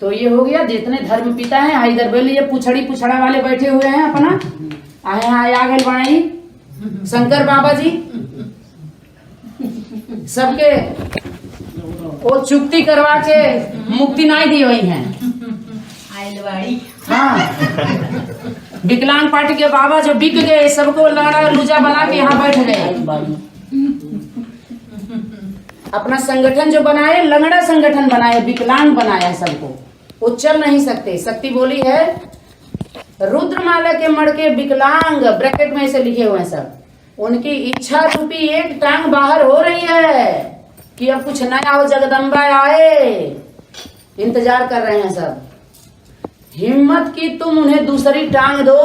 तो ये हो गया जितने धर्म पिता हैं इधर बोले ये पुछड़ा वाले बैठे हुए हैं अपना आए आ गए बनाई शंकर बाबा जी सबके वो चुक्ति करवा के मुक्ति नहीं दी हुई हैं। हाँ विकलांग पार्टी के बाबा जो बिक गए सबको लड़ा लूजा बना के यहाँ बैठ गए। अपना संगठन जो बनाए लंगड़ा संगठन बनाए विकलांग बनाया सबको वो चल नहीं सकते। शक्ति बोली है रुद्रमाला के मड़के विकलांग ब्रैकेट में ऐसे लिखे हुए हैं सब उनकी इच्छा रूपी एक टांग बाहर हो रही है कि अब कुछ नया हो जगदम्बा आए इंतजार कर रहे हैं सब। हिम्मत की तुम उन्हें दूसरी टांग दो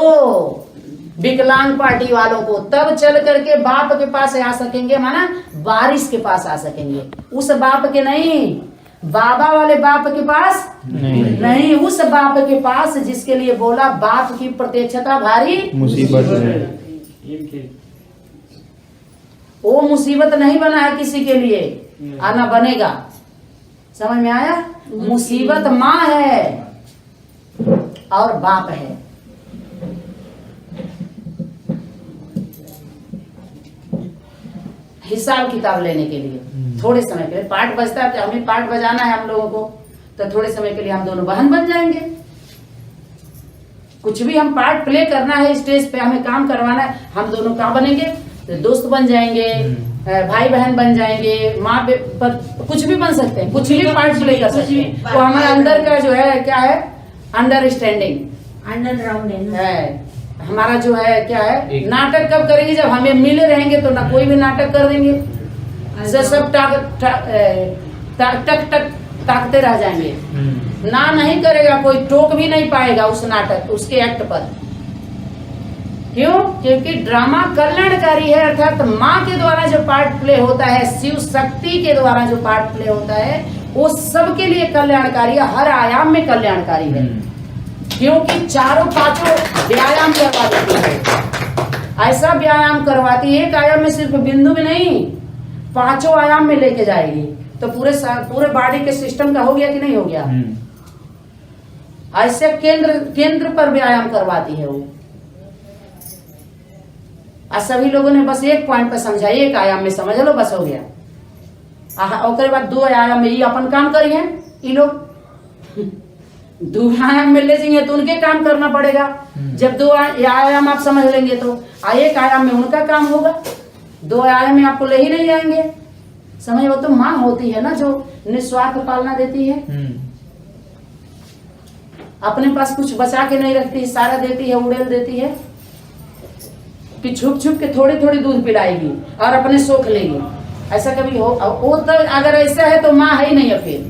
विकलांग पार्टी वालों को तब चल करके बाप के पास आ सकेंगे माना बारिश के पास आ सकेंगे। उस बाप के नहीं बाबा वाले बाप के पास नहीं उस बाप के पास जिसके लिए बोला बाप की प्रत्यक्षता भारी मुसीबत है। वो मुसीबत नहीं बना है किसी के लिए आना बनेगा। समझ में आया? मुसीबत माँ है और बाप है। हिसाब किताब लेने के लिए थोड़े समय के लिए पार्ट बजता है हमें पार्ट बजाना है हम लोगों को तो थोड़े समय के लिए हम दोनों बहन बन जाएंगे। कुछ भी हम पार्ट प्ले करना है स्टेज पे हमें काम करवाना है हम दोनों क्या बनेंगे तो दोस्त बन जाएंगे भाई बहन बन जाएंगे माँ पर कुछ भी बन सकते हैं कुछ भी पार्ट प्ले कर सकते हैं। तो हमारे अंदर का जो है क्या है अंडरस्टैंडिंग है हमारा जो है क्या है नाटक कब करेंगे जब हमें मिले रहेंगे तो ना कोई भी नाटक कर देंगे सब टक ताकते रह जाएंगे ना नहीं करेगा कोई टोक भी नहीं पाएगा उस नाटक उसके एक्ट पर। क्यों? क्योंकि ड्रामा कल्याणकारी है अर्थात माँ के द्वारा जो पार्ट प्ले होता है शिव शक्ति के द्वारा जो पार्ट प्ले होता है वो सबके लिए कल्याणकारी है हर आयाम में कल्याणकारी है। क्योंकि चारों पांचों व्यायाम करवा देती है ऐसा व्यायाम करवाती है एक आयाम में सिर्फ बिंदु में नहीं 5 आयाम में लेके जाएगी तो पूरे बॉडी के सिस्टम का हो गया कि नहीं हो गया। ऐसे केंद्र पर व्यायाम करवाती है वो और सभी लोगों ने बस एक पॉइंट पर समझा एक आयाम में समझ लो बस हो गया। और बाद 2 आयाम में ये अपन काम करिए ये लोग 2 आयाम में ले जाएंगे तो उनके काम करना पड़ेगा। जब 2 आयाम आप समझ लेंगे तो एक आयाम में उनका काम होगा 2 आयाम में आपको ले ही नहीं जाएंगे। समझ वो तो माँ होती है ना जो निस्वार्थ पालना देती है अपने पास कुछ बचा के नहीं रखती सारा देती है उड़ेल देती है कि छुप छुप के थोड़ी थोड़ी दूध पिलाएगी और अपने सोख लेगी। ऐसा कभी हो वो तो अगर ऐसा है तो माँ है ही नहीं है फिर।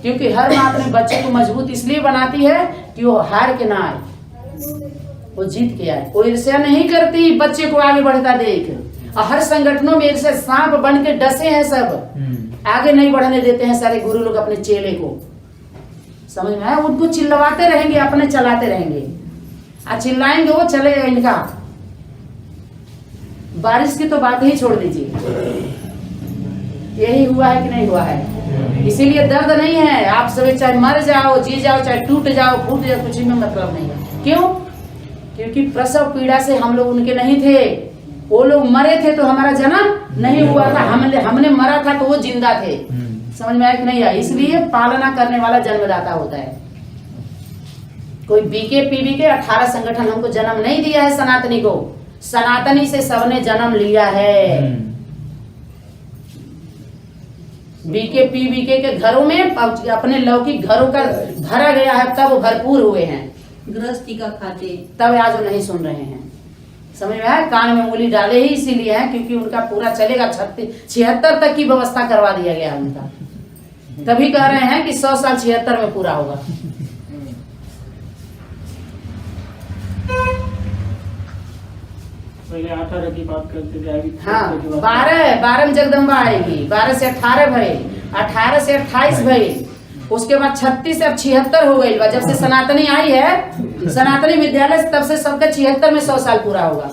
क्योंकि हर माँ अपने बच्चे को मजबूत इसलिए बनाती है कि वो हार के ना आए वो जीत के आए। वो ईर्ष्या नहीं करती बच्चे को आगे बढ़ता देख और हर संगठनों में ईर्ष्या सांप बन के डसे हैं सब आगे नहीं बढ़ने देते हैं सारे गुरु लोग अपने चेले को। समझ में आया? उनको चिल्लवाते रहेंगे अपने चलाते रहेंगे और चिल्लाएंगे वो चलेगा इनका। बारिश की तो बात ही छोड़ दीजिए यही हुआ है कि नहीं हुआ है। इसीलिए दर्द नहीं है आप सभी चाहे मर जाओ जी जाओ चाहे टूट जाओ फूट जाओ कुछ में मतलब नहीं है। क्यों? क्योंकि प्रसव पीड़ा से हम लोग उनके नहीं थे वो लोग मरे थे तो हमारा जन्म नहीं हुआ था हमने मरा था तो वो जिंदा थे। समझ में आया कि नहीं आया? इसलिए पालना करने वाला जन्मदाता होता है। कोई बीके पीवी के 18 संगठन हमको जन्म नहीं दिया है सनातनी को सनातनी से सबने जन्म लिया है। बीके पीवीके के घरों में अपने लौकिक घरों का भरा गया है तब भरपूर हुए हैं गृहस्थी का खाते तब आज वो नहीं सुन रहे हैं। समझ में आया? कान में उंगली डाले ही इसीलिए है क्योंकि उनका पूरा चलेगा 76 तक की व्यवस्था करवा दिया गया उनका तभी कह रहे हैं कि 100 साल 76 में पूरा होगा। पहले 18 की बात करते थे अभी हाँ 12 में जगदम्बा आएगी 12 से 18 भई 18 से 28 भई उसके बाद 36 से अब 76 हो गई। जब से सनातनी आई है सनातनी विद्यालय तब से सबका 76 में 100 साल पूरा होगा।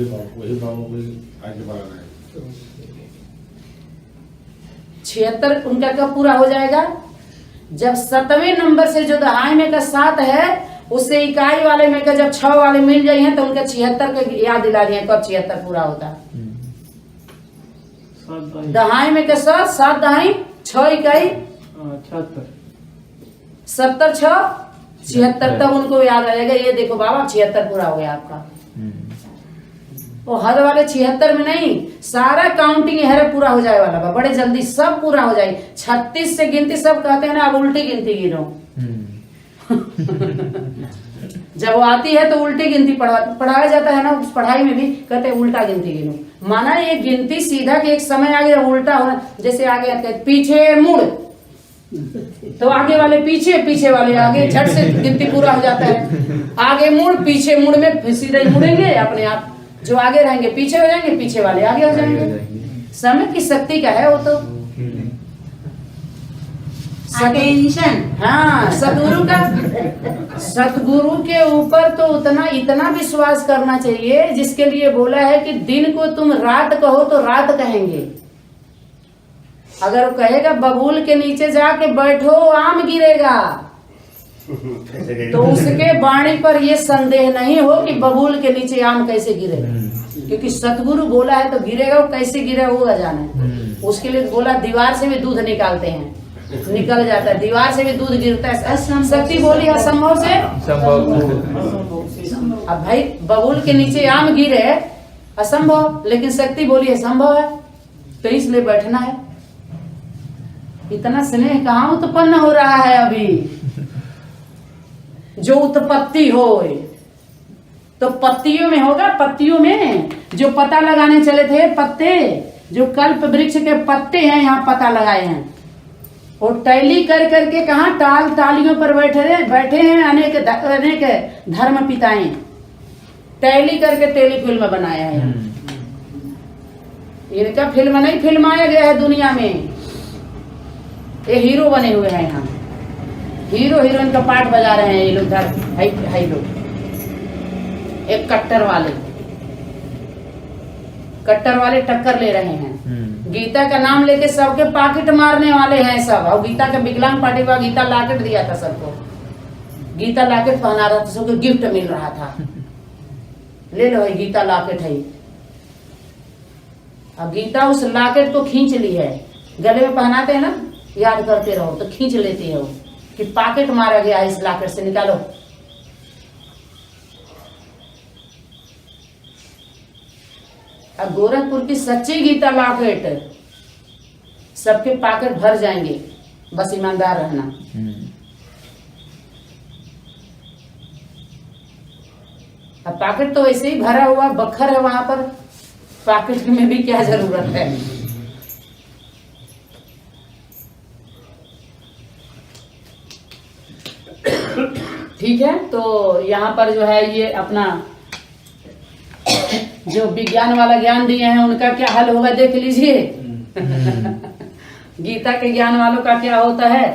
वही भाव कोई आगे बढ़ा रहा है। 76 उनका कब पूरा हो जाएगा? जब 7वें नंबर से जो दहाई में का 7 है उससे इकाई वाले में का जब 6 वाले मिल जाए हैं तो उनका 76 का याद दिला दिए कब 76 पूरा होता है। दहाई में का 7 दहाई 6 इकाई 70 6 76 तब उनको याद आ जाएगा। ये देखो बाबा 76 पूरा हो गया आपका। वो हर वाले 76 में नहीं, सारा काउंटिंग हर पूरा हो जाए वाला बा, बड़े जल्दी सब पूरा हो जाए। 36 से गिनती सब कहते हैं ना, अब उल्टी गिनती गिनो। जब वो आती है तो उल्टी गिनती पढ़ाया जाता है ना, उस पढ़ाई में भी कहते हैं उल्टा गिनती गिनो। माना ये गिनती सीधा के एक समय आ गया उल्टा होना, जैसे आगे आते पीछे मुड़ तो आगे वाले पीछे, पीछे वाले आगे, झट से गिनती पूरा हो जाता है। आगे मुड़ पीछे मुड़ में सीधे मुड़ेंगे अपने आप, जो आगे रहेंगे पीछे हो जाएंगे, पीछे वाले आगे हो जाएंगे। समय की शक्ति का है वो तो। अटेंशन। हाँ, सतगुरु के ऊपर तो उतना इतना विश्वास करना चाहिए जिसके लिए बोला है कि दिन को तुम रात कहो तो रात कहेंगे। अगर वो कहेगा बबूल के नीचे जाके बैठो आम गिरेगा, तो उसके वाणी पर ये संदेह नहीं हो कि बबूल के नीचे आम कैसे गिरेगा, क्योंकि सतगुरु बोला है तो गिरेगा। वो कैसे गिरेगा वो जाने। उसके लिए बोला दीवार से भी दूध निकालते हैं, निकल जाता है, दीवार से भी दूध गिरता है। शक्ति बोली असंभव से अब भाई बबूल के नीचे आम गिरे असंभव, लेकिन शक्ति बोली असंभव है, तो इसलिए बैठना है। इतना स्नेह कहाँ उत्पन्न हो रहा है अभी, जो उत्पत्ति हो तो पत्तियों में होगा। पत्तियों में जो पता लगाने चले थे पत्ते, जो कल्प वृक्ष के पत्ते हैं यहाँ पता लगाए हैं। और टैली कर करके कहा टालियों पर बैठे हैं अनेक धर्म पिताएं, टैली करके टेली फिल्म बनाया है। इनका फिल्म नहीं फिल्माया गया है दुनिया में, ये हीरो बने हुए हैं यहाँ। हीरो हीरोइन का पार्ट बजा रहे हैं ये लोग। हाई लोग एक कट्टर वाले टक्कर ले रहे हैं। गीता का नाम लेके सबके पॉकेट मारने वाले हैं सब। और गीता का विकलांग पार्टी का गीता लॉकेट दिया था सबको, गीता लॉकेट पहना रहा था सबको, गिफ्ट मिल रहा था। ले लो गीता लॉकेट है। अब गीता उस लॉकेट को खींच ली है, गले में पहनाते हैं ना, याद करते रहो तो खींच लेती है वो कि पॉकेट मारा गया है, इस लॉकेट से निकालो। अब गोरखपुर की सच्ची गीता लॉकेट सबके पॉकेट भर जाएंगे, बस ईमानदार रहना। अब पॉकेट तो वैसे ही भरा हुआ बखर है वहां पर, पॉकेट में भी क्या जरूरत है। ठीक है, तो यहाँ पर जो है ये अपना जो विज्ञान वाला ज्ञान दिए हैं उनका क्या हल होगा देख लीजिए। गीता के ज्ञान वालों का क्या होता है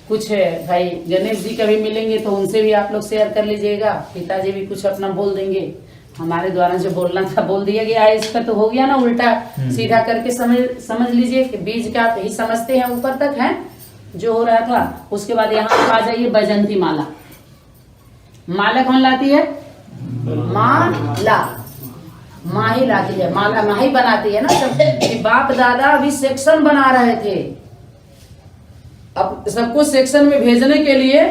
कुछ भाई गणेश जी कभी मिलेंगे तो उनसे भी आप लोग शेयर कर लीजिएगा। पिताजी भी कुछ अपना बोल देंगे, हमारे द्वारा जो बोलना था बोल दिया गया है। इसका तो हो गया ना उल्टा सीधा करके समझ लीजिए कि बीज का ही समझते हैं, ऊपर तक है जो हो रहा था। उसके बाद यहाँ आ जाइए बैजंती माला। माला कौन लाती है? माला माँ ही लाती है, माला माँ ही बनाती है ना। सब बाप दादा अभी सेक्शन बना रहे थे, अब सबको सेक्शन में भेजने के लिए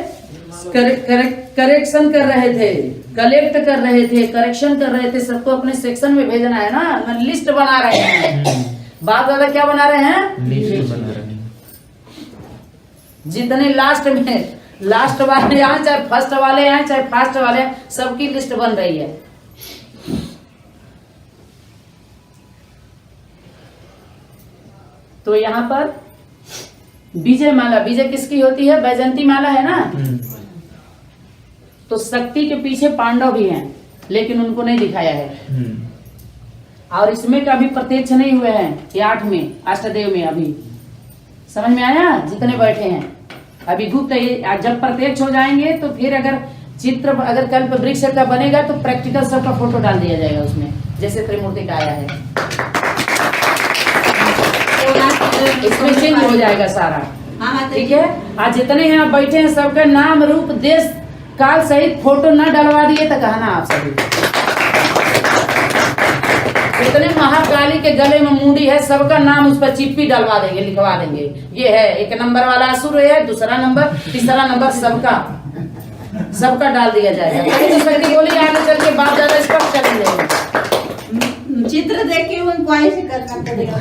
करेक्शन कर रहे थे, कलेक्ट कर रहे थे, करेक्शन कर रहे थे, सबको अपने सेक्शन में भेजना है ना, लिस्ट बना रहे हैं। बाप दादा क्या बना रहे हैं? लिस्ट बना रहे हैं। जितने लास्ट वाले आए, चाहे फर्स्ट वाले आए, चाहे फास्ट वाले आए, सबकी लिस्ट बन रही है। तो यहाँ पर विजय माला, विजय किसकी होती है? बैजंती माला है ना। तो शक्ति के पीछे पांडव भी हैं, लेकिन उनको नहीं दिखाया है। और इसमें कभी प्रत्यक्ष नहीं हुए हैं ये 8 में अष्टदेव में। अभी समझ में आया? जितने बैठे हैं अभी गुप्त, जब प्रत्यक्ष हो जाएंगे तो फिर अगर चित्र अगर कल्प वृक्ष का बनेगा तो प्रैक्टिकल सबका फोटो डाल दिया जाएगा उसमें। जैसे त्रिमूर्ति का आया है। तो इसमें चेंज हो जाएगा सारा। हाँ माता ठीक जी। है। आज जितने यहाँ बैठे हैं सबका नाम रूप देश काल सहित फोटो न डलवा दिए तो कहना आप सभी। जितने महाकाली के गले में मुंडी है सबका नाम उस पर चिप्पी डलवा देंगे, लिखवा देंगे। ये है 1 नंबर वाला असुर है, 2रा नंबर, 3रा नंबर, सबका डाल दिया जाएगा। तो शक्ति बोली आगे चल के बात ज्यादा स्पष्ट करेंगे। चित्र देख के उनको ऐसे करना पड़ेगा।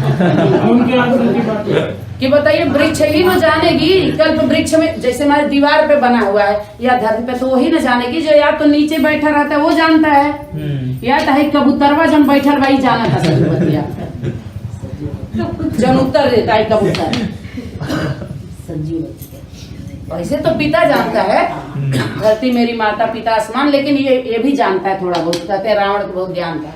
उनके आंसर की बात है। कि बताइए वृक्ष ही न जानेगी कल्प वृक्ष में, जैसे हमारे दीवार पे बना हुआ है या धरती पे, तो वही न जानेगी जो या तो नीचे बैठा रहता है वो जानता है, या तो है कबूतरवा जन बैठल वही जाना था। सच बतिया जन उत्तर देता है कबूतर। वैसे तो पिता जानता है, धरती मेरी माता पिता आसमान, लेकिन ये भी जानता है थोड़ा बहुत। कहते हैं रावण को बहुत ज्ञान था,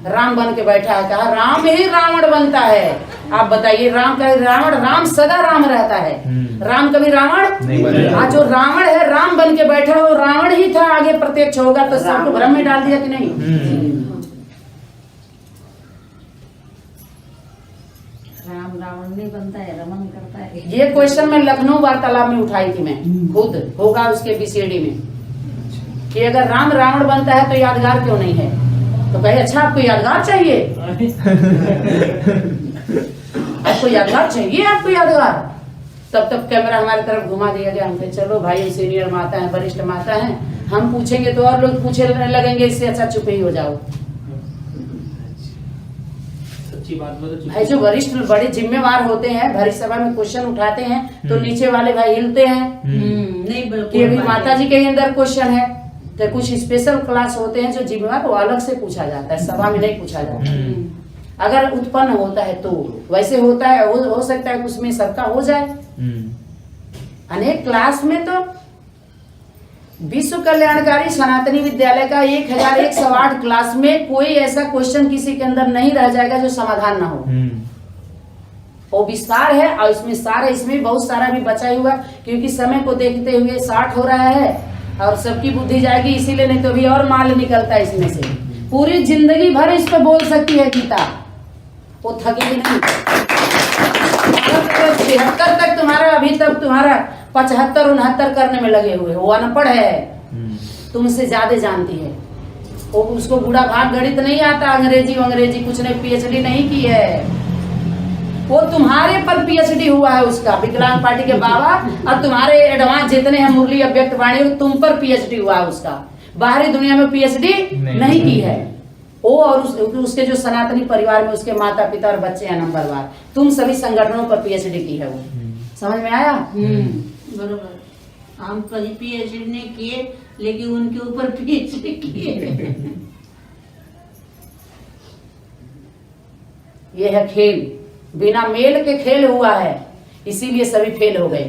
राम बन के बैठा है, कहा राम ही रावण बनता है। आप बताइए राम का रावण, राम सदा राम रहता है, राम कभी रावण नहीं। आज जो रावण है राम बन के बैठा है वो रावण ही था, आगे प्रत्यक्ष होगा तो सबको भ्रम में डाल दिया कि नहीं। राम रावण नहीं बनता है, रमन करता है। ये क्वेश्चन मैं लखनऊ वार्तालाप में उठाई थी, मैं खुद होगा उसके बीसीडी में, कि अगर राम रावण बनता है तो यादगार क्यों नहीं है। तो कहे अच्छा आपको यादगार चाहिए, आपको यादगार चाहिए, आपको यादगार। तब कैमरा हमारी तरफ घुमा दिया गया। हमसे चलो भाई सीनियर माता है, वरिष्ठ माता है, हम पूछेंगे तो और लोग पूछे लगेंगे, इससे अच्छा चुप ही हो जाओ। सच्ची बात बोलो। भाई जो वरिष्ठ बड़े जिम्मेवार होते हैं, भरी सभा में क्वेश्चन उठाते हैं तो नीचे वाले भाई हिलते हैं नहीं कि बिल्कुल अभी माता जी के ही अंदर क्वेश्चन है। तो कुछ स्पेशल क्लास होते हैं जो जिम्मेवार, वो अलग से पूछा जाता है, सभा में नहीं पूछा जाता। अगर उत्पन्न होता है तो वैसे होता है, हो सकता है उसमें सबका हो जाए। अनेक क्लास में तो विश्व कल्याणकारी सनातनी विद्यालय का 100108 क्लास में कोई ऐसा क्वेश्चन किसी के अंदर नहीं रह जाएगा जो समाधान ना हो। वो विस्तार है और इसमें सारा, इसमें बहुत सारा भी बचा हुआ, क्योंकि समय को देखते हुए 60 हो रहा है और सबकी बुद्धि जाएगी, इसीलिए, नहीं तो अभी और माल निकलता है इसमें से। पूरी जिंदगी भर इस पर बोल सकती है गीता, वो थकेगी नहीं। 73 तक तुम्हारा, अभी तक तुम्हारा 75-69 करने में लगे हुए, वो अनपढ़ है, तुमसे ज्यादा जानती है। वो उसको बूढ़ा भाग गणित नहीं आता, अंग्रेजी कुछ नहीं, पीएचडी नहीं की है। वो तुम्हारे पर पीएचडी हुआ है उसका, विकलांग पार्टी के बाबा, और तुम्हारे एडवांस जितने हैं मुरली अव्यक्त वाणी, तुम पर पीएचडी हुआ है उसका। बाहरी दुनिया में पीएचडी नहीं की है वो, और उसके जो सनातनी परिवार में उसके माता पिता और बच्चे हैं नंबरवार, तुम सभी संगठनों पर पीएचडी की है वो। समझ में आया? बरोबर। हम कभी पीएचडी नहीं किए, लेकिन उनके ऊपर पीएचडी किए। ये है खेल, बिना मेल के खेल हुआ है, इसीलिए सभी फेल हो गए।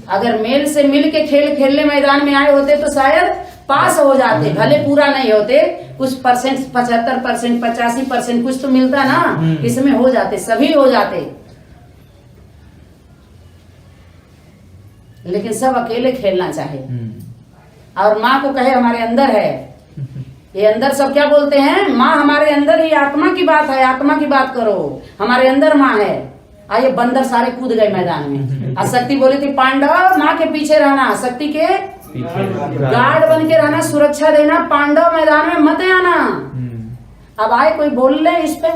अगर मेल से मिल के खेल खेलने मैदान में आए होते तो शायद पास हो जाते, भले पूरा नहीं होते, कुछ परसेंट 75%, 85% कुछ तो मिलता ना, इसमें हो जाते, सभी हो जाते। लेकिन सब अकेले खेलना चाहे। और माँ को कहे हमारे अंदर है, ये अंदर सब क्या बोलते हैं, माँ हमारे अंदर ही, आत्मा की बात है, आत्मा की बात करो, हमारे अंदर माँ है। आइए बंदर सारे कूद गए मैदान में, और शक्ति बोली थी पांडव माँ के पीछे रहना, शक्ति के गार्ड बन के रहना, सुरक्षा देना, पांडव मैदान में मत आना। अब आए कोई बोल ले इस पे,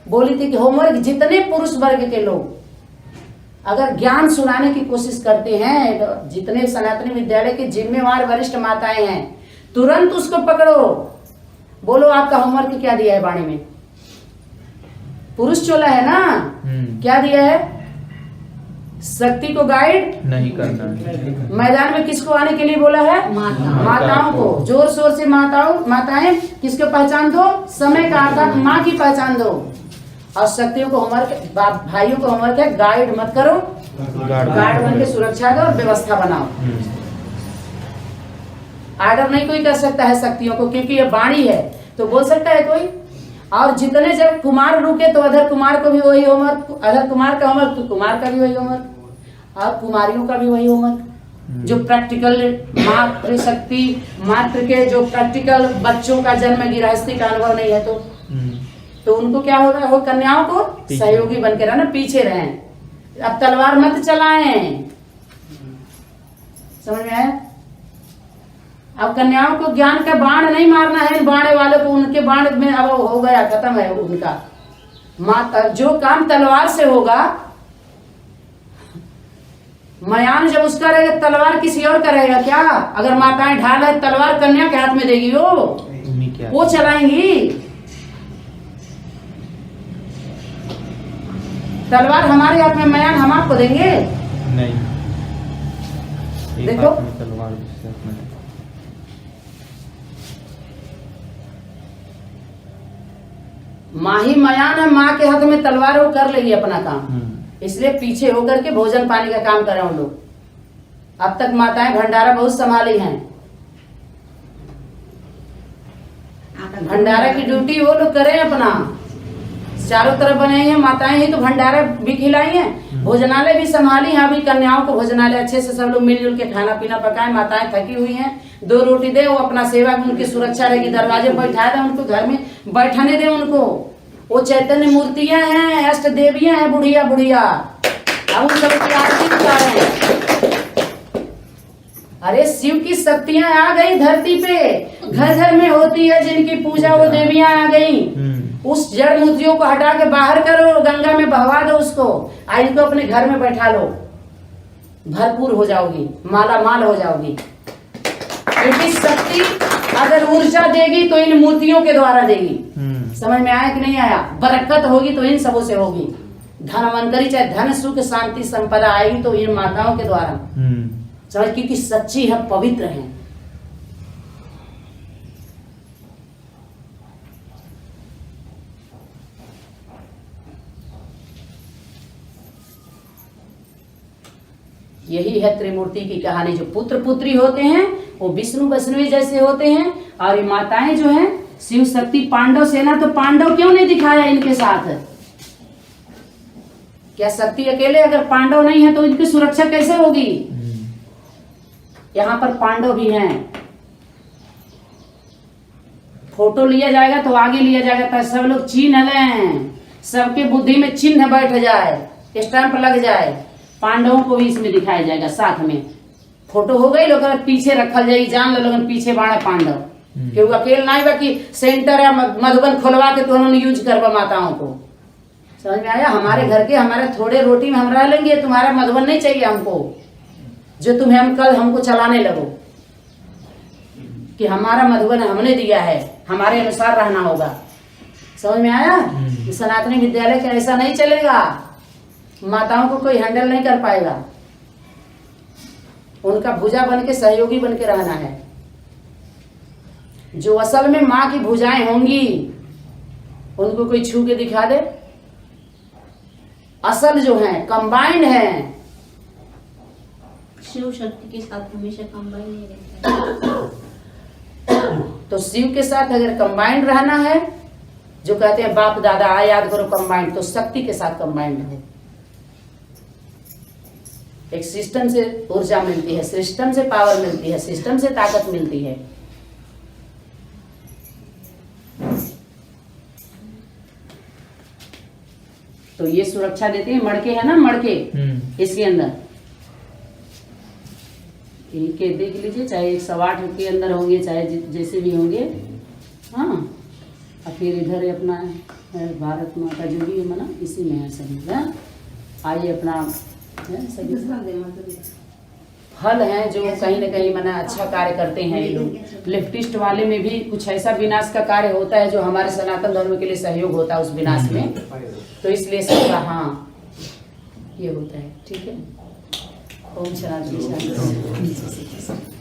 बोली थी कि होमवर्क जितने पुरुष वर्ग के लोग अगर ज्ञान सुनाने की कोशिश करते हैं, जितने सनातनी विद्यालय के जिम्मेवार वरिष्ठ माताएं हैं, तुरंत उसको पकड़ो, बोलो आपका होमवर्क क्या दिया है वाणी में। पुरुष चोला है ना, क्या दिया है, शक्ति को गाइड नहीं करना। मैदान में किसको आने के लिए बोला है, माताओं को। जोर शोर से माताएं किसको पहचान दो, समय का अर्थात माँ की पहचान दो। और शक्तियों को होमवर्क, भाइयों को होमवर्क है गाइड मत करो, गार्ड बन के सुरक्षा दो और व्यवस्था बनाओ। आर्डर नहीं कोई कर सकता है शक्तियों को, क्योंकि ये वाणी है, तो बोल सकता है कोई। और जितने जब कुमार रुके तो अधर कुमार को भी वही होमवर्क, अधर कुमार का होमवर्क तो कुमार का भी वही होमवर्क, और कुमारियों का भी वही होमवर्क। जो प्रैक्टिकल मातृशक्ति मातृ के जो प्रैक्टिकल बच्चों का जन्म गृहस्थी का अनुभव नहीं है तो उनको क्या होगा, वो कन्याओं को सहयोगी बन के रहना, पीछे रहें। अब तलवार मत चलाएं, समझ में आया? अब कन्याओं को ज्ञान का बाण नहीं मारना है, बाणे वालों को उनके बाण में अब हो गया, खत्म है उनका। माता जो काम तलवार से होगा, मयान जब उसका रहेगा, तलवार किसी और का रहेगा क्या? अगर माताएं ढाल है, तलवार कन्या के हाथ में देगी, वो चलाएंगी। तलवार हमारे हाथ में, मयान हम आपको देंगे नहीं। देखो तलवार माँ ही मयान है, माँ के हाथ में तलवार, वो कर लेगी अपना काम। इसलिए पीछे होकर के भोजन पानी का काम कर रहे हैं लोग। अब तक माताएं भंडारा बहुत संभाली हैं, भंडारा की ड्यूटी वो लोग करें अपना, चारों तरफ बनाई है माताएं ही तो भंडारा भी खिलाई हैं, भोजनालय भी संभाली हैं। अभी कन्याओं को भोजनालय अच्छे से सब लोग मिलजुल के खाना पीना पकाए, माताएं थकी हुई हैं, 2 रोटी दे, वो अपना सेवा उनकी सुरक्षा रहेगी, दरवाजे पर बैठा दे, उनको घर में बैठने दे उनको। वो चैतन्य मूर्तियां हैं, अष्ट देवियां हैं, बुढ़िया बुढ़िया, अब उन सबकी आरती उतार रहे हैं। अरे शिव की शक्तियां आ गई धरती पे, घर घर में होती है जिनकी पूजा, वो देवियां आ गई। उस जड़ मूर्तियों को हटा के बाहर करो, गंगा में बहवा दो उसको, इनको अपने घर में बैठा लो, भरपूर हो जाओगी, माला माल हो जाओगी। क्योंकि शक्ति अगर ऊर्जा देगी तो इन मूर्तियों के द्वारा देगी। समझ में आया कि नहीं आया? बरकत होगी तो इन सबों से होगी। धनवंतरी चाहे धन सुख शांति संपदा आएगी तो इन माताओं के द्वारा। समझ, क्योंकि सच्ची है, पवित्र है। यही है त्रिमूर्ति की कहानी। जो पुत्र पुत्री होते हैं वो विष्णु वैष्णवी जैसे होते हैं, और ये माताएं जो हैं शिव शक्ति। पांडव सेना तो पांडव क्यों नहीं दिखाया इनके साथ? क्या शक्ति अकेले अगर पांडव नहीं है तो इनकी सुरक्षा कैसे होगी? यहाँ पर पांडव भी हैं। फोटो लिया जाएगा तो आगे लिया जाएगा ताकि सब लोग चिन्ह लें, सबके बुद्धि में चिन्ह बैठ जाए, स्टैंप लग जाए। पांडवों को भी इसमें दिखाया जाएगा साथ में। फोटो हो गई, लोग पीछे रखल जाएगी, जान लो लोगन पीछे बाढ़ पांडव, क्योंकि अकेले नहीं बा कि सेंटर है मधुबन खोलवा के तो उन्होंने यूज करवा माताओं को। समझ में आया? हमारे घर के हमारे थोड़े रोटी में हम रह लेंगे, तुम्हारा मधुबन नहीं चाहिए हमको, जो तुम्हें हम कल हमको चलाने लगो कि हमारा मधुबन हमने दिया है, हमारे अनुसार रहना होगा। समझ में आया? सनातनी विद्यालय का ऐसा नहीं चलेगा, माताओं को कोई हैंडल नहीं कर पाएगा। उनका भुजा बन के सहयोगी बन के रहना है। जो असल में माँ की भुजाएं होंगी उनको कोई छू के दिखा दे। असल जो हैं कंबाइंड हैं, शिव शक्ति के साथ हमेशा कंबाइन नहीं रहता है। तो शिव के साथ अगर कंबाइंड रहना है, जो कहते हैं बाप दादा याद करो कंबाइंड, तो शक्ति के साथ कंबाइंड रहो। एक सिस्टम से ऊर्जा मिलती है, सिस्टम से पावर मिलती है, सिस्टम से ताकत मिलती है। तो ये सुरक्षा देते हैं। मड़के है ना, मड़के इसके अंदर इनके देख लीजिए, चाहे 108 के अंदर होंगे, चाहे जैसे भी होंगे। हाँ, और फिर इधर अपना भारत माता जो भी है मना, इसी में है सभी। आइए अपना फल हैं जो कहीं ना कहीं मना अच्छा कार्य करते हैं ये लोग। लेफ्टिस्ट वाले में भी कुछ ऐसा विनाश का कार्य होता है जो हमारे सनातन धर्म के लिए सहयोग होता है उस विनाश में, तो इसलिए सबका हाँ ये होता है। ठीक है। ओम शांति शांति।